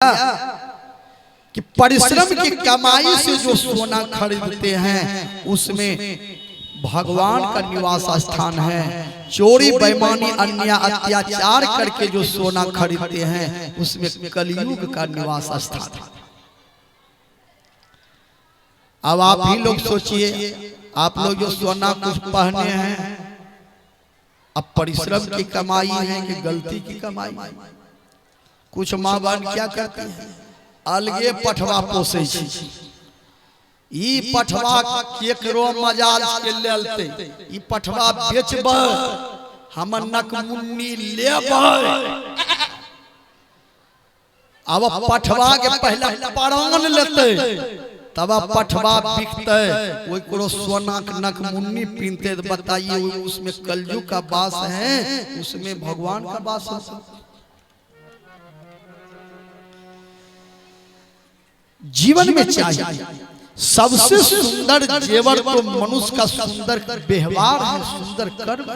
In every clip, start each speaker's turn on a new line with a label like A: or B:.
A: कि परिश्रम की कमाई से जो सोना खरीदते हैं उसमें भगवान का निवास स्थान है। चोरी बेईमानी अन्याय अत्याचार करके जो सोना खरीदते हैं उसमें कलयुग का निवास स्थान है। अब आप ही लोग सोचिए, आप लोग जो सोना कुछ पहने हैं, अब परिश्रम की कमाई है कि गलती की कमाई है? कुछ माँ बहन क्या कहते हैं, अलगे पठवा पोसे छी, ई पठवा केकरो मजाल के लेलते, ई पठवा बेचबे हम नकमुन्नी लेबे। अब पठवा के पहले प्राण लेते तब पठवा बिकते, कोई करो सोना के नकमुन्नी पीनते। बताइए उसमें कलयुग का वास है, उसमें भगवान का वास है। जीवन में चाहिए सबसे सुंदर जेवर तो मनुष्य का सुंदर व्यवहार है, सुंदर कर्म।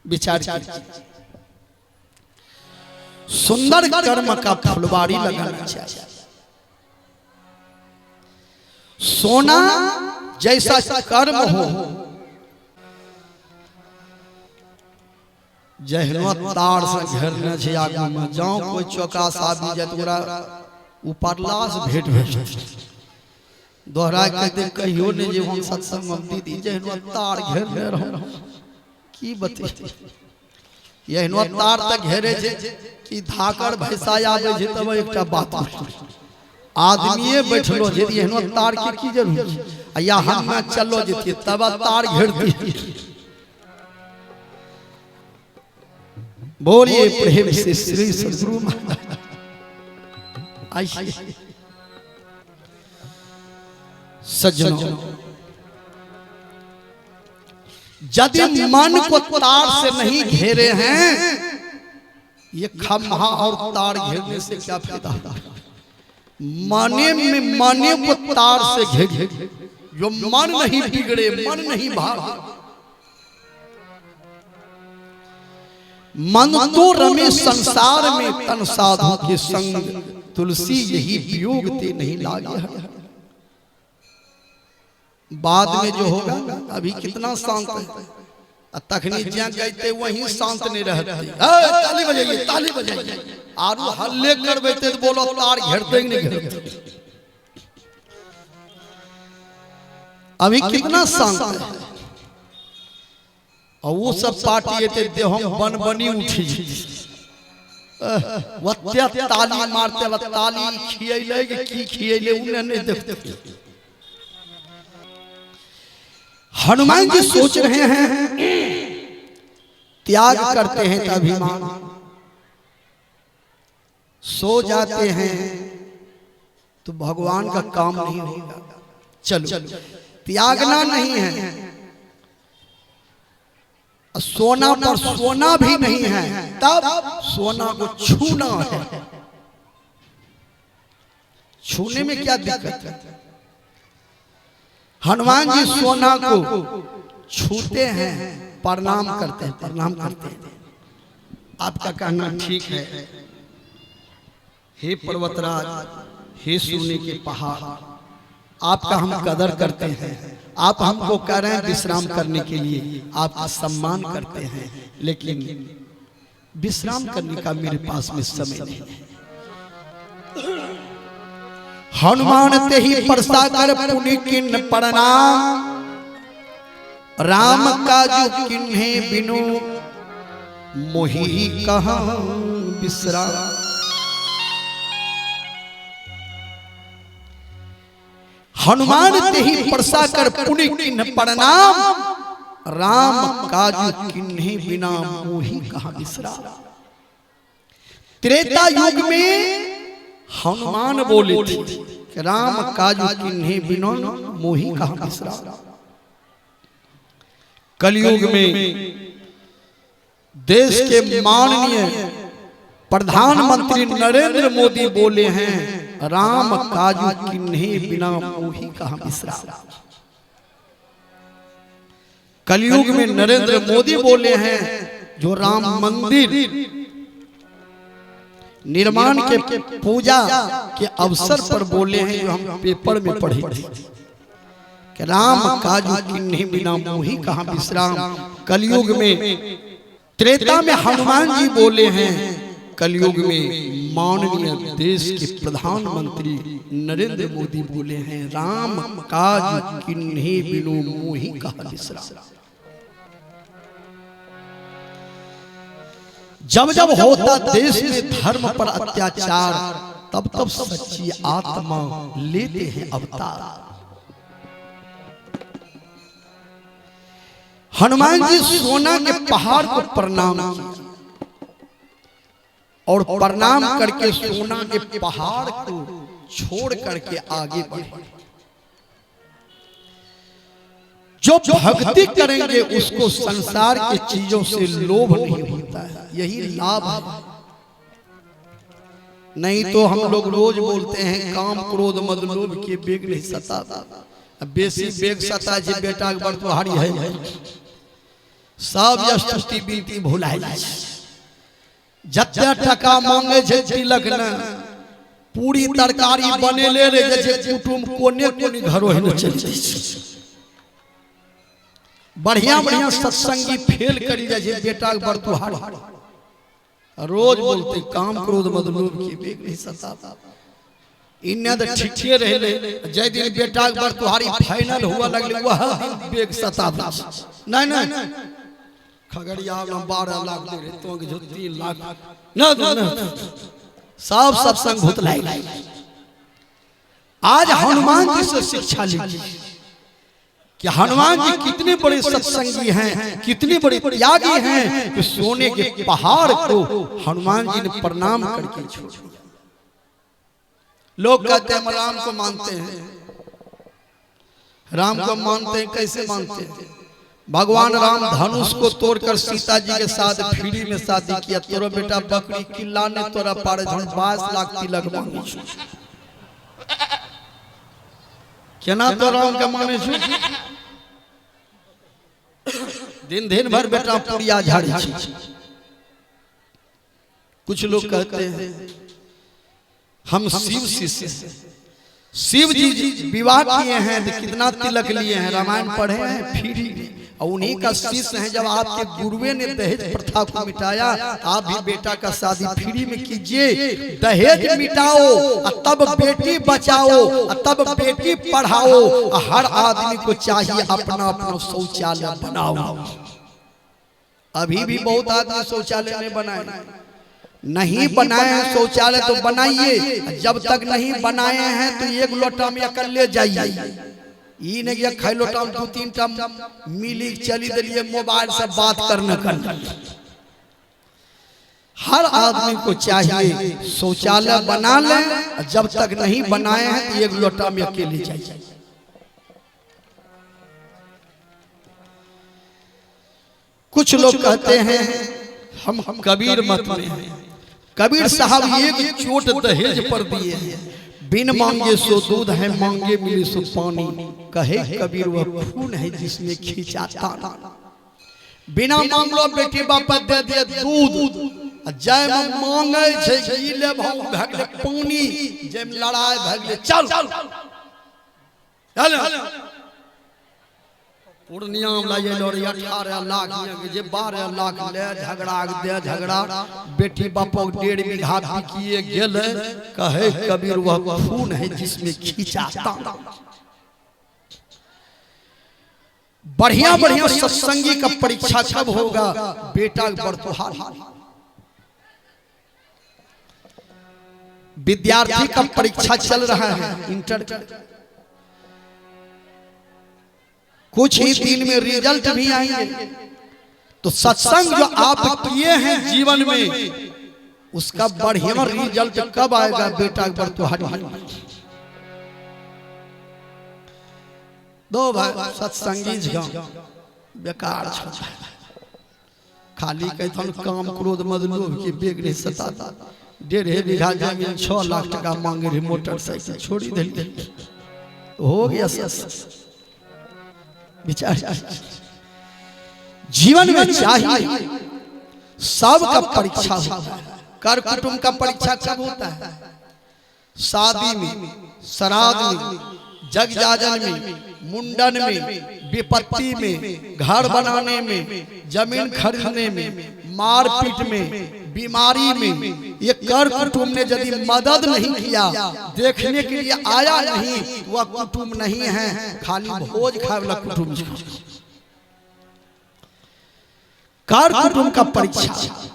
A: विचार कीजिए, सुंदर कर्म का फुलवारी लगाना चाहिए। सोना जैसा कर्म हो, जहनो तार से घेरने छे आगू में जाओ कोई चौका साबी जे तोरा ऊपर लाश भेट भेट दोहरा के दे कहियो ने जे हम सत्संग में दीदी जहनो तार घेरने रहो की बते। यहनो तार तक घेरे छे कि धाकर भैंसा आवे छे तब एकटा बात आदमीए बैठलो जे यहनो तार के की जरूरत या हम ना चलो जेती तब तार घेर दी। बोलिए प्रेम से श्री सद्गुरु महाराज। आइए सज्जनों, यदि मन को तार से नहीं घेरे हैं, ये खम्हा और तार घेरने से क्या फायदा? माने को तार से घेरे, जो मन नहीं बिगड़े, मन नहीं भागे। मन तो रमे संसार में तन साधु के संग, तुलसी यही वियोग ते नहीं लागे है। बाद में जो होगा अभी कितना शांत है, तखनी ज्या कहते वहीं शांत नहीं रहते। ताली बजाइए, ताली बजाइए, आरू हल्ले कर बैठे तो बोलो तार घेरते ही नहीं घेरते। अभी कितना शांत है, और वो सब पार्टी एते हम बन बनी उठी वत्या ताली मारते व ताली खियले की खियले उन्हें नहीं देखते। हनुमान जी सोच रहे हैं त्याग करते हैं तो अभिमान, सो जाते हैं तो भगवान का काम नहीं होगा। चलो त्यागना नहीं है, सोना पर सोना भी नहीं है, तब सोना को छूना है। छूने में क्या दिक्कत है? हनुमान जी सोना को छूते हैं, प्रणाम करते हैं, प्रणाम करते हैं। आपका कहना ठीक है, हे पर्वतराज, हे सोने के पहाड़, आपका हम कदर करते हैं। आप हमको कह रहे हैं विश्राम करने के लिए, आपका सम्मान करते हैं, लेकिन विश्राम करने का मेरे पास में समय नहीं है। हनुमान ते ही प्रसाकर पुनि किन प्रणाम, राम काजु किन्हे बिनु मोहि कहाँ विश्राम। हनुमान ते ही प्रसाकर पुनि किन प्रणाम, राम काजु किन्हे बिना मोहि कहाँ विश्राम। त्रेता युग में हनुमान बोले थे कि राम काजु किन्हे बिना मोहि कहाँ विश्राम। कलयुग में देश के माननीय प्रधानमंत्री नरेंद्र मोदी बोले हैं, राम काजु किन्हे बिना मोहि कहाँ विश्राम। कलयुग में नरेंद्र मोदी बोले हैं जो राम मंदिर निर्माण के पूजा के अवसर पर बोले हैं, जो हम पेपर में पढ़े थे कि राम काजू किन्हीं बिना मोही कहाँ विश्राम। कलयुग में, त्रेता में हनुमान जी बोले हैं, कलयुग में माननीय देश के प्रधानमंत्री नरेंद्र मोदी बोले हैं, राम काज किन्हीं बिनु मोही कहाँ विश्राम। जब जब होता देश में धर्म पर अत्याचार, तब तब सच्ची आत्मा लेते हैं अवतार। हनुमान जी सोना के पहाड़ को प्रणाम किया और प्रणाम करके सोना के पहाड़ को छोड़ करके आगे बढ़े। जो भक्ति करेंगे उसको संसार की चीजों से लोभ नहीं होता है, यही लाभ है। नहीं तो हम लोग रोज बोलते हैं काम क्रोध मद लोभ के बेग नहीं सताता, बेसी बेग सता जे बेटा के बड़ तोहारी है, सब स्तुति बीती भुलाए जाए। जत्ते टका मांगे छे तिलक न, पूरी तरकारी बनेले रे जैसे कुटुंब कोने कोने घरो है चल जाए। बढ़िया बढ़िया सत्संगी फेल करी जाए बेटा के बड़ तोहारी, रोज बोलते काम क्रोध मद लोभ के बेग नहीं सताता। इन्ने तो ठीके रहले, जय दिन बेटा के बड़ तोहारी फाइनल हुआ लगले वह दिन बेग सताता। नहीं नहीं खगड़िया में 12 लाख दे रहे तो जो 3 लाख न सब सत्संग भुतलाई। आज हनुमान जी से शिक्षा लीजिए कि हनुमान जी कितने बड़े सत्संगी हैं, कितने बड़े त्यागी हैं कि सोने के पहाड़ को हनुमान जी ने प्रणाम करके छोड़ दिया। लोग कहते हैं राम को मानते हैं, राम को मानते हैं, कैसे मानते हैं? भगवान राम धनुष को तोड़कर सीता जी के साथ फ्री में शादी किया। तोरा बेटा बकरी किला ने तोरा पारे 22 लाख तिलक मांगी छु, केना तो राम के माने छु? दिन दिन भर बेटा पुड़िया झाड़ी छी। कुछ लोग कहते हैं हम शिव शिष्य, शिव जी विवाह किए हैं तो कितना तिलक लिए हैं, रामायण पढ़े हैं फ्री में, और उन्हीं का शिष्य हैं। जब आपके गुरुए ने दहेज प्रथा को मिटाया, आप भी बेटा का शादी फ्री में कीजिए। दहेज मिटाओ तब बेटी बचाओ, तब बेटी पढ़ाओ। हर आदमी को चाहिए अपना अपना शौचालय बनाओ। अभी भी बहुत आदमी शौचालय नहीं बनाए, नहीं बनाए हैं शौचालय तो बनाइए। जब तक नहीं बनाए हैं तो एक लोटा में अकेले जाइए, ये नहीं खाई लोटा में 2-3 टम मिली चली दिलिए मोबाइल से बात करने कर। हर आदमी को चाहिए शौचालय बना ले, जब तक नहीं बनाए हैं तो एक लोटा में अकेले जाइए। कुछ लोग कहते हैं हम कबीर मत में हैं। कबीर साहब एक चोट दहेज पर दिए हैं, बिन मांगे सो दूध है, मांगे मिले सो पानी। कहे कबीर वह खून है जिसमें खींचा ताना। बिना मांगलो बेटी बाप दे दे दूध, जय में मांगे छे घी ले भाव भगले पानी, जय में लड़ाई भगले चल चल पूर्णिया में लाये लोरी 18 लाख जे 12 लाख ले झगड़ा दे झगड़ा। बेटी बापो 1.5 बीघा बिकिए गेल। कहे कबीर वह खून है जिसमें खींचा ताना। बढ़िया बढ़िया सत्संगी का परीक्षा कब होगा? बेटा बरतोहार। विद्यार्थी का परीक्षा चल रहा है इंटर का, कुछ ही दिन में रिजल्ट भी आएंगे। तो सत्संग जो आप किए हैं जीवन में, उसका बढ़िया रिजल्ट कब आएगा? बेटा पर तुम्हारी दो भाई सत्संगी बेकार छोड़, खाली कहते काम क्रोध मद लोभ के बेग नहीं सताता। 1.5 बीघा जमीन 6 लाख टका मांगे रहे, मोटरसाइकिल छोड़ी दिल हो गया। विचार जीवन में चाहिए सबका परीक्षा होता है। कर कुटुंब का परीक्षा कब होता है? शादी में, श्राद्ध में, जग जाजन में, मुंडन में, विपत्ति में, घर बनाने में, जमीन खरीदने में, मारपीट में, बीमारी में। ये कर कुटुंब ने यदि मदद नहीं किया, देखने के लिए आया नहीं, वह कुटुंब नहीं है, खाली भोज खाए वाला कुटुंब। कर कुटुंब का परीक्षा।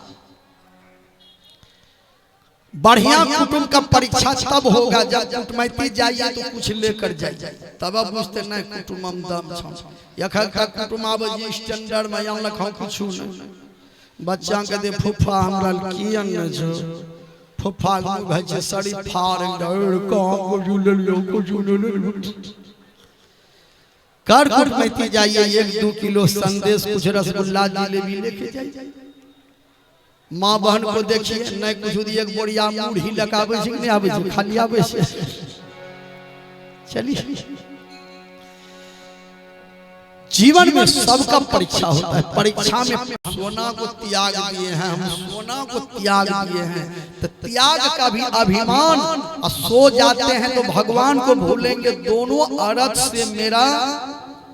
A: बढ़िया कुटुंब का परीक्षा तब होगा जब कुटुंबती जाइए तो कुछ लेकर जाइए, तब अब बुझते नहीं कुटुंब दम छ। यखा का कुटुंब आब जी स्टैंडर्ड में यहाँ लखा कुछ नहीं। बच्चा के दे फुफा हमरा कियन न जो फुफा भाई जे सड़ी फाड़ डर का को जुल लो को जुल। कर कुटुंबती जाइए 1-2 किलो संदेश, कुछ रसगुल्ला, जलेबी लेके जाइए। माँ बहन को देखिए, नहीं कुछ एक बोरिया मुढ़ी लगावे से नहीं आवे से, खाली आवे से। चलिए, जीवन में सबका परीक्षा होता है। परीक्षा में सोना को त्याग दिए हैं, हम सोना को त्याग दिए हैं, तो त्याग का भी अभिमान। और सो जाते हैं तो भगवान को भूलेंगे, दोनों अर्थ से मेरा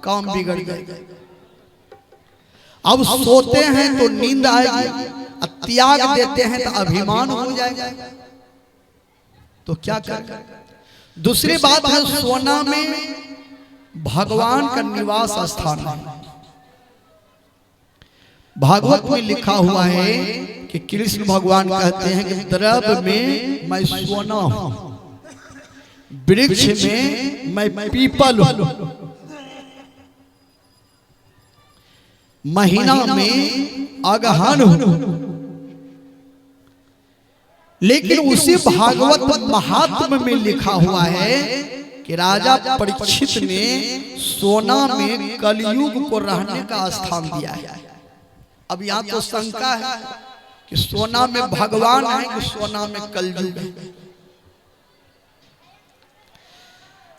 A: काम बिगड़ गया। अब सोते हैं तो नींद आएगी, त्याग देते हैं तो अभिमान हो जाएगा, तो क्या कर। दूसरी बात है, सोना में भगवान का निवास स्थान है। भागवत में लिखा हुआ है कि कृष्ण भगवान कहते हैं कि द्रव्य में मैं सोना हूं, वृक्ष में मैं पीपल हूं, महीना में अगहन हूं। लेकिन उसी भागवत महात्म में लिखा हुआ है कि राजा परीक्षित ने सोना में कलयुग को रहने का स्थान दिया है। अब यहाँ तो शंका है कि सोना में भगवान है कि सोना में कलयुग है।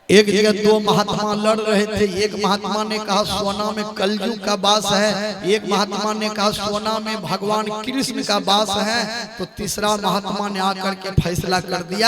A: एक जगह 2 महात्मा लड़ रहे थे। एक महात्मा ने कहा सोना में कलयुग का वास है, एक महात्मा ने कहा सोना में भगवान कृष्ण का वास है। तो तीसरा महात्मा ने आकर के फैसला कर दिया